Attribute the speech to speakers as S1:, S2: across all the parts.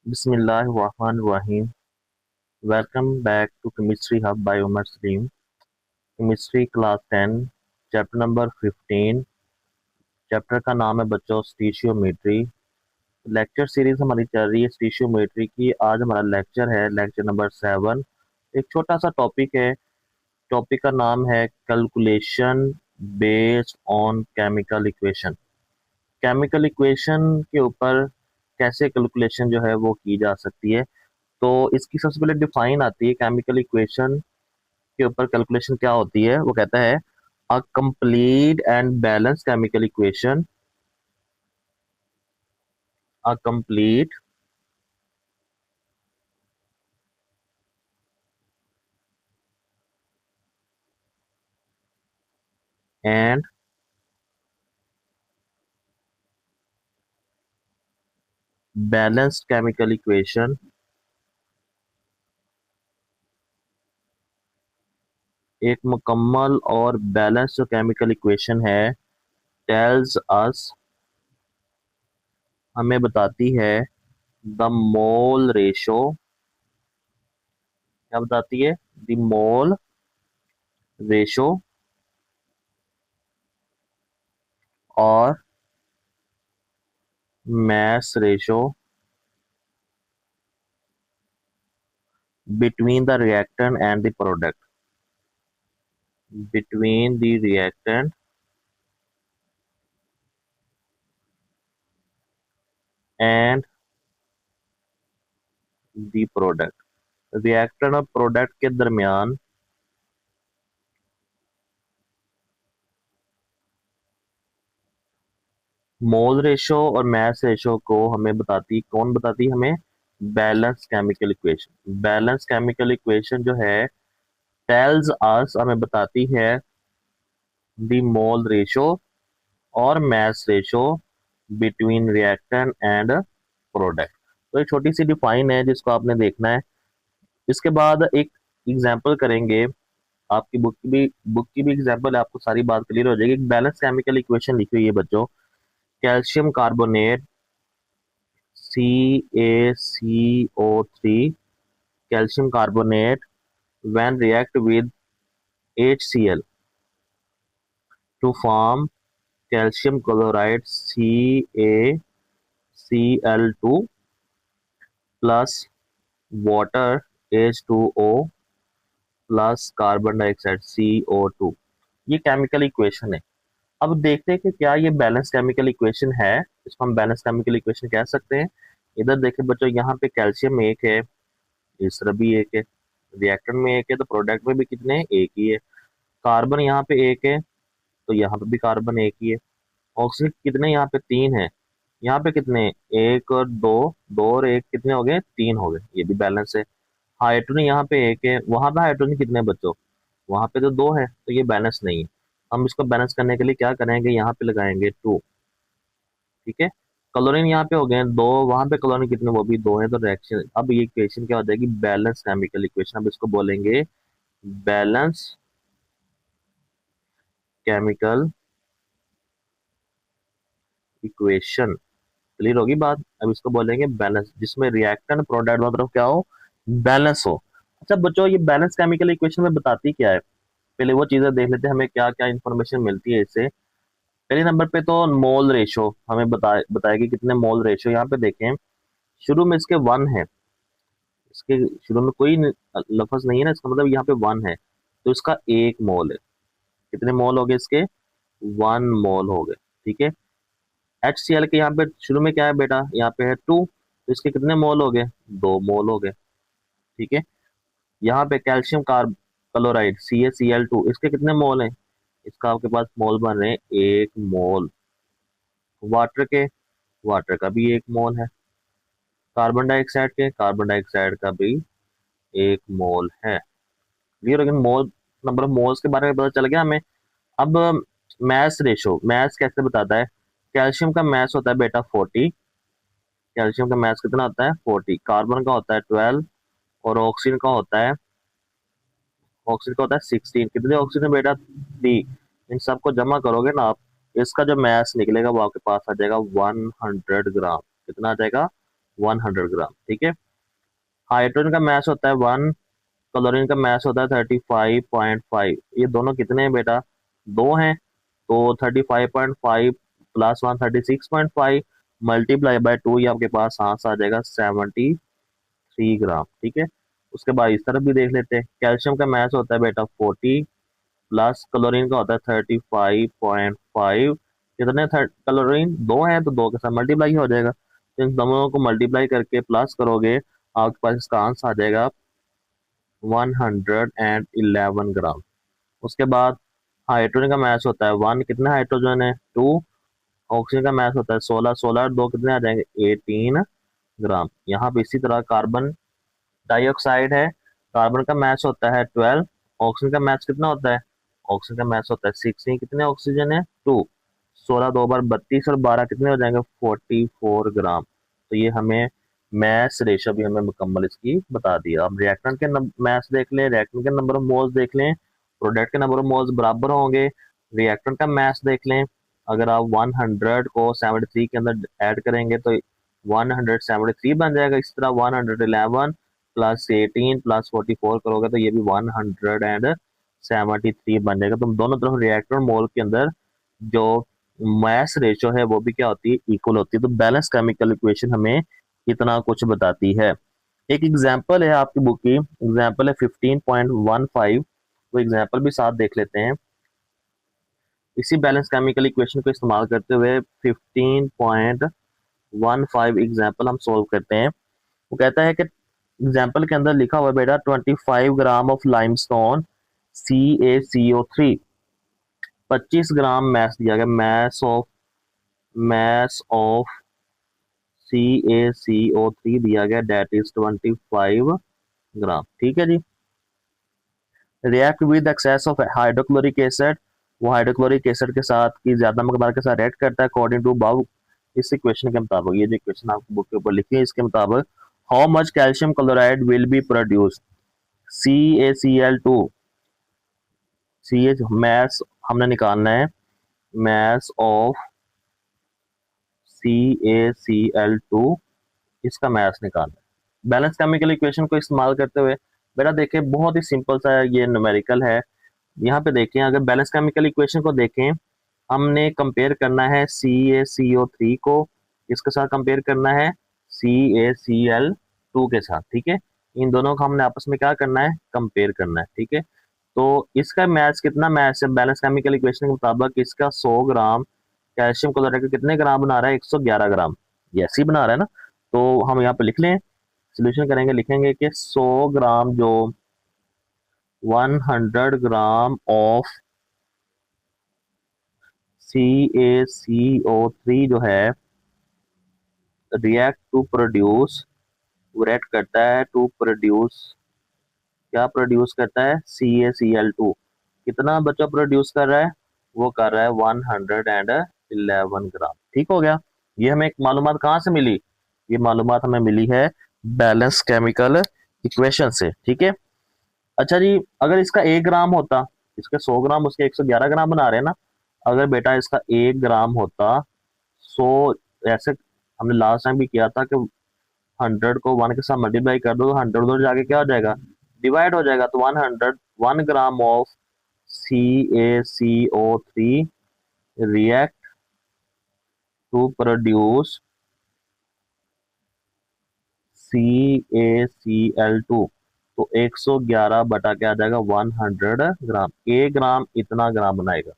S1: Bismillahirrahmanirrahim. Welcome back to Chemistry Hub by Umar Salim. Chemistry Class 10, Chapter number 15. Chapter का नाम है बच्चों स्टीशियोमेट्री। Lecture series हमारी चल रही है स्टीशियोमेट्री की। आज हमारा लेक्चर है लेक्चर नंबर 7। एक छोटा सा टॉपिक है। टॉपिक का नाम है calculation based on chemical equation. Chemical equation के ऊपर कैसे कैलकुलेशन जो है वो की जा सकती है। तो इसकी सबसे पहले डिफाइन आती है केमिकल इक्वेशन के ऊपर कैलकुलेशन क्या होती है। वो कहता है a complete and balance chemical equation, a complete and balanced chemical equation एक मुकम्मल और बैलेंस जो केमिकल इक्वेशन है टेल्स अस हमें बताती है द मोल रेशो। क्या बताती है? द मोल रेशो और mass ratio between the reactant and the product, between the reactant and the product, reactant और प्रोडक्ट के दरमियान मोल रेशो और मैस रेशो को हमें बताती, कौन बताती हमें? Balance chemical equation. Balance chemical equation जो है टेल्स अस हमें बताती है द मोल रेशो और mass ratio between reactant and product. तो एक छोटी सी डिफाइन है जिसको आपने देखना है। इसके बाद एक एग्जाम्पल करेंगे। आपकी बुक की भी एग्जाम्पल है, आपको सारी बात क्लियर हो जाएगी। एक बैलेंस केमिकल इक्वेशन लिखी हुई है बच्चों। Calcium carbonate CaCO3, calcium carbonate when react with HCl to form calcium chloride CaCl2 plus water H2O plus carbon dioxide CO2। ये केमिकल इक्वेशन है। अब देखते हैं कि क्या ये बैलेंस केमिकल इक्वेशन है। इसको हम बैलेंस केमिकल इक्वेशन कह सकते हैं। इधर देखें बच्चों, यहाँ पे कैल्शियम एक है, इस तरफ भी एक है, रिएक्टेंट में एक है, तो प्रोडक्ट में भी कितने हैं? एक ही है। कार्बन यहाँ पे एक है, तो यहाँ पे भी कार्बन एक ही है। ऑक्सीजन कितने? यहाँ पे तीन है। यहाँ पे कितने? एक और दो, दो और एक कितने हो गए? तीन हो गए। ये भी बैलेंस है। हाइड्रोजन यहाँ पे एक है, वहां पे हाइड्रोजन कितने हैं बच्चों? वहां पे तो दो है, तो ये बैलेंस नहीं है। हम इसको बैलेंस करने के लिए क्या करेंगे? यहाँ पे लगाएंगे टू। ठीक है। क्लोरीन यहाँ पे हो गए दो, वहां पे क्लोरीन कितने? वो भी दो है। तो रिएक्शन, अब ये इक्वेशन क्या हो जाएगी? Balance chemical equation. अब इसको बोलेंगे बैलेंस केमिकल इक्वेशन। क्लियर होगी बात? अब इसको बोलेंगे बैलेंस, जिसमें रिएक्टेंट प्रोडक्ट दोनों तरफ क्या हो? बैलेंस हो। अच्छा बच्चों, ये बैलेंस केमिकल इक्वेशन में बताती क्या है? पहले वो चीजें देख लेते हैं, हमें क्या क्या इंफॉर्मेशन मिलती है इससे। पहले नंबर पे तो मोल रेशो हमें बताएगी कितने मोल रेशो। यहाँ पे देखें, शुरू में इसके वन है। इसके शुरू में कोई लफ्ज नहीं है ना, इसका मतलब यहाँ पे वन है, तो इसका एक मोल है। कितने मोल हो गए इसके? वन मोल हो गए। ठीक है। HCl के यहाँ पे शुरू में क्या है बेटा? यहाँ पे है टू, तो इसके कितने मोल हो गए? दो मोल हो गए। ठीक है। यहाँ पे कैल्शियम कार्ब क्लोराइड CaCl2, इसके कितने मोल हैं? इसका आपके पास मोल बन रहे हैं एक मोल। वाटर के, वाटर का भी एक मोल है। कार्बन डाइऑक्साइड के, कार्बन डाइऑक्साइड का भी एक मोल है। क्लियर हो गया? मोल, नंबर ऑफ मोल्स के बारे में पता चल गया हमें। अब मैस रेशो, मैस कैसे बताता है? कैल्शियम का मैस होता है बेटा 40। कैल्शियम का मैस कितना होता है? 40। कार्बन का होता है 12 और ऑक्सीजन का होता है, ऑक्सीजन का होता है 16। कितने ऑक्सीजन बेटा? 3। इन सबको जमा करोगे ना आप, इसका जो मैस निकलेगा वो आपके पास आ जाएगा 100 ग्राम। कितना आ जाएगा? 100 ग्राम। ठीक है, हाइड्रोजन का मास होता है 1, क्लोरीन का मास होता है 35.5। ये दोनों कितने हैं बेटा, 2 हैं। तो 35.5 प्लस 1 36.5 मल्टीप्लाई बाय 2, ये आपके पास आंसर आ जाएगा 73 ग्राम। ठीक है, उसके बाद इस तरफ भी देख लेते हैं। कैल्शियम का मास होता है बेटा 40 प्लस क्लोरीन का होता है 35.5। कितने क्लोरीन 2 है, तो 2 के साथ मल्टीप्लाई हो जाएगा। तो इन दोनों को मल्टीप्लाई करके प्लस करोगे, आपके पास इसका आंसर आ जाएगा 111 ग्राम। उसके बाद हाइड्रोजन का मास होता है 1, कितने हाइड्रोजन है 2। ऑक्सीजन का मास होता है 16, 16 2 कितने आ जाएंगे 18 ग्राम। यहाँ पे इसी तरह कार्बन डाइऑक्साइड है, कार्बन का मास होता है 12, ऑक्सीजन का मास कितना होता है, ऑक्सीजन का मास होता है 16, कितने ऑक्सीजन है 2, 16 2 बार 32 और 12 कितने हो जाएंगे 44 ग्राम। तो ये हमें मैस रेशो भी हमें मुकम्मल इसकी बता दिया। अब रिएक्टेंट के मैस देख लें, रिएक्टेंट के नंबर ऑफ मोल्स देख लें, प्रोडक्ट के नंबर ऑफ मोल्स बराबर होंगे। रिएक्टेंट का मैस देख लें, अगर आप 100 को 73 के अंदर ऐड करेंगे तो 173 बन जाएगा। इस तरह 111 प्लस 18 प्लस 44 करोगे तो ये भी 173 बन जाएगा। तो दोनों तरफ रिएक्टर मोल के अंदर जो मैस रेशो है वो भी क्या होती है, इक्वल होती है। तो बैलेंस केमिकल इक्वेशन हमें इतना कुछ बताती है। एक एग्जांपल है आपकी बुक की, एग्जांपल है 15.15। वो एग्जांपल भी साथ देख लेते हैं। इसी बैलेंस केमिकल इक्वेशन को इस्तेमाल करते हुए 15.15 एग्जांपल हम सोल्व करते हैं। वो कहता है कि एग्जाम्पल के अंदर लिखा हुआ है बेटा 25 gram of limestone CaCO3, 25 gram mass दिया गया, मैस ऑफ CaCO3 दिया गया, डेट इज 25 ग्राम। ठीक है जी, react with excess of hydrochloric acid, वो हाइड्रोक्लोरिक एसिड के साथ की ज्यादा मकदार के साथ रिएक्ट करता है अकॉर्डिंग टू अबव। इस इक्वेशन के मुताबिक, ये जो इक्वेशन आपको बुक के ऊपर लिखी है इसके मुताबिक, how much calcium chloride will be produced CaCl2। Mass हमने निकालना है, मैस ऑफ CaCl2, इसका मैस निकालना है बैलेंस केमिकल इक्वेशन को इस्तेमाल करते हुए। बेटा देखिए बहुत ही सिंपल सा ये न्यूमेरिकल है। यहाँ पे देखें, अगर बैलेंस केमिकल इक्वेशन को देखें, हमने कंपेयर करना है CaCO3 को, इसके साथ कंपेयर करना है CaCl2 के साथ। ठीक है, इन दोनों को हमने आपस में क्या करना है, कंपेयर करना है। ठीक है, तो इसका मैच कितना मैच है, बैलेंस केमिकल इक्वेशन के मुताबिक इसका 100 ग्राम कैल्शियम क्लोराइड का कितने ग्राम बना रहा है, 111 ग्राम। ये ऐसे ही बना रहा है ना। तो हम यहाँ पे लिख लें, सोल्यूशन करेंगे, लिखेंगे कि 100 ग्राम जो 100 ग्राम ऑफ CaCO3 जो है रिएक्ट टू प्रोड्यूस, रिएक्ट करता है टू प्रोड्यूस, क्या प्रोड्यूस करता है CaCl2। कितना बच्चा प्रोड्यूस कर रहा है, वो कर रहा है 111 ग्राम। ठीक हो गया। ये हमें एक मालूमात कहाँ से मिली, ये मालूमात हमें मिली है बैलेंस केमिकल इक्वेशन से। ठीक है, अच्छा जी, अगर इसका 1 ग्राम होता, इसके 100 ग्राम उसके 111 ग्राम बना रहे हैं ना, अगर बेटा इसका 1 ग्राम होता 100, ऐसे हमने लास्ट टाइम भी किया था कि 100 को 1 के साथ मल्टीप्लाई कर दो तो 100 उधर जाके क्या हो जाएगा, डिवाइड हो जाएगा। तो 1 gram of CaCO3 react to produce CaCl2, तो 111 बटा क्या आ जाएगा 100 ग्राम। 1 ग्राम इतना ग्राम बनाएगा,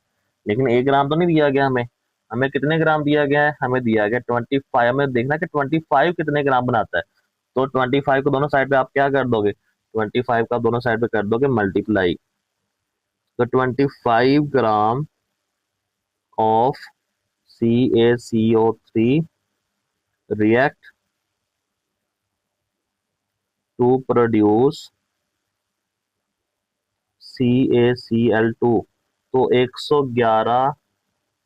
S1: लेकिन 1 ग्राम तो नहीं दिया गया हमें, हमें कितने ग्राम दिया गया है, हमें दिया गया 25। हमें देखना कि 25 कितने ग्राम बनाता है। तो 25 को दोनों साइड पे आप क्या कर दोगे, 25 का दोनों साइड पे कर दोगे मल्टीप्लाई। तो 25 gram of CaCO3 react to produce CaCl2, तो 111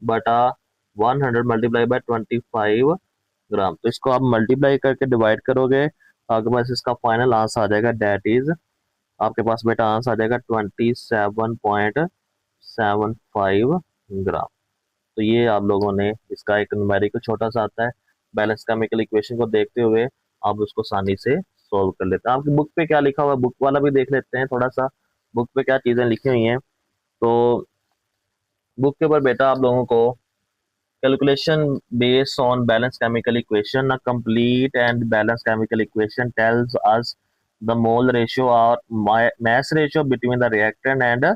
S1: बटा 100 मल्टीप्लाई बाय 25 ग्राम। तो इसको आप मल्टीप्लाई करके डिवाइड करोगे, आपके पास इसका फाइनल आंसर आ जाएगा, डेट इज आपके पास बेटा आंसर आ जाएगा 27.75 ग्राम। तो ये आप लोगों ने इसका एक न्यूमेरिकल छोटा सा आता है बैलेंस केमिकल इक्वेशन को देखते हुए आप उसको आसानी से सॉल्व कर लेते हैं। आपकी बुक पे क्या लिखा हुआ है, बुक वाला भी देख लेते हैं थोड़ा सा, बुक पे क्या चीज़ें लिखी हुई हैं। तो बुक के ऊपर बेटा आप लोगों को calculation based on balanced chemical equation. A complete and balanced chemical equation tells us the mole ratio or mass ratio between the reactant and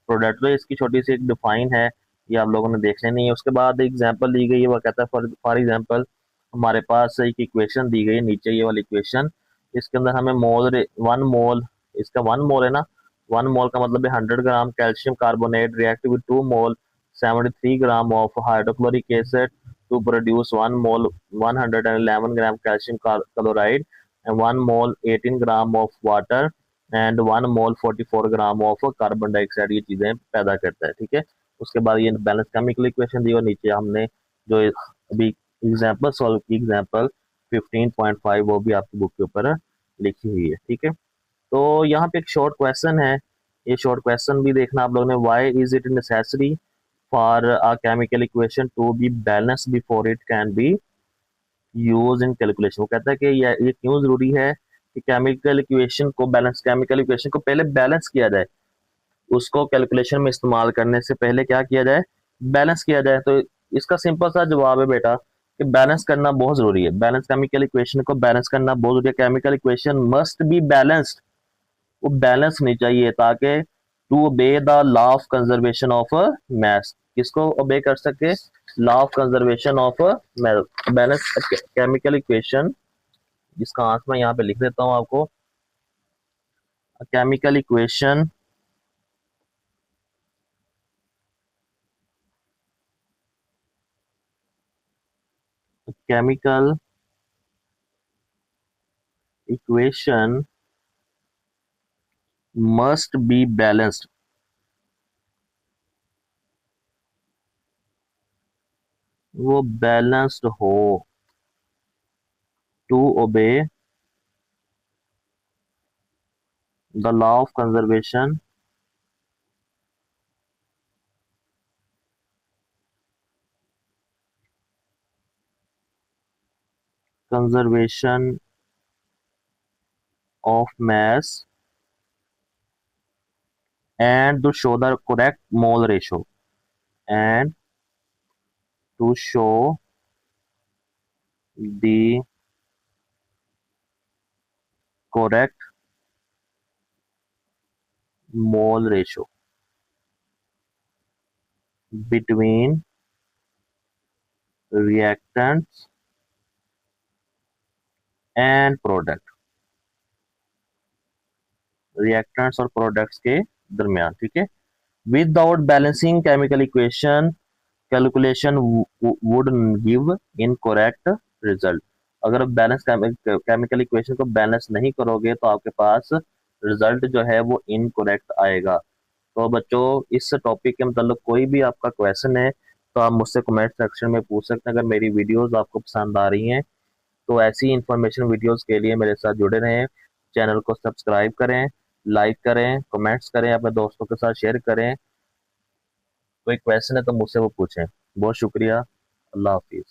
S1: product. तो इसकी छोटी सी एक डिफाइन है, ये आप लोगों ने देख लेनी है। उसके बाद एग्जांपल दी गई है, वो कहता है फॉर एग्जांपल हमारे पास एक इक्वेशन दी गई है नीचे, ये वाली इक्वेशन। इसके अंदर हमें वन मोल, इसका वन मोल है ना, वन मोल का मतलब है 100 ग्राम calcium carbonate react with 2 mole 73 gram of hydrochloric acid to produce 1 mole 111 gram calcium chloride and 1 mole 18 gram of water and 1 mole 44 gram of carbon dioxide, ये चीजें पैदा करता है। ठीक है, उसके बाद ये बैलेंस केमिकल इक्वेशन दी और नीचे हमने जो अभी एग्जांपल सॉल्व की, एग्जांपल 15.5, वो भी आपकी बुक के ऊपर लिखी हुई है। ठीक है, तो यहाँ पे एक शॉर्ट क्वेश्चन है, ये शॉर्ट क्वेश्चन भी देखना आप लोगों ने। Why is it necessary for a chemical equation to be balanced before it can be used in calculation? वो कहता है कि ये क्यों जरूरी है कि केमिकल इक्वेशन को बैलेंस, केमिकल इक्वेशन को पहले बैलेंस किया जाए, उसको कैलकुलेशन में इस्तेमाल करने से पहले क्या किया जाए, बैलेंस किया जाए। तो इसका सिंपल सा जवाब है बेटा कि बैलेंस करना बहुत जरूरी है, बैलेंस केमिकल इक्वेशन को बैलेंस करना बहुत जरूरी है। Chemical equation must be balanced, वो बैलेंस होनी चाहिए ताकि to obey the law of conservation of math, किसको ओबे कर सके, law of conservation of balance chemical equation, जिसका आंसर मैं यहाँ पे लिख देता हूँ आपको। Chemical equation chemical equation must be balanced, वो बैलेंस्ड हो to obey the law of conservation conservation of mass and to show the correct mole ratio, and to show the correct mole ratio between reactants and product, reactants और products के दरमियान। ठीक है, without balancing chemical equation calculation would give incorrect result. अगर आप balance chemical equation को balance नहीं करोगे तो आपके पास रिजल्ट जो है वो इनकरेक्ट आएगा। तो बच्चों इस टॉपिक के मतलब कोई भी आपका क्वेश्चन है तो आप मुझसे कमेंट सेक्शन में पूछ सकते हैं। अगर मेरी वीडियोस आपको पसंद आ रही हैं तो ऐसी इंफॉर्मेशन वीडियोस के लिए मेरे साथ जुड़े रहें, चैनल को सब्सक्राइब करें, लाइक करें, कमेंट्स करें, अपने दोस्तों के साथ शेयर करें। कोई क्वेश्चन है तो मुझसे वो पूछें। बहुत शुक्रिया, अल्लाह हाफिज़।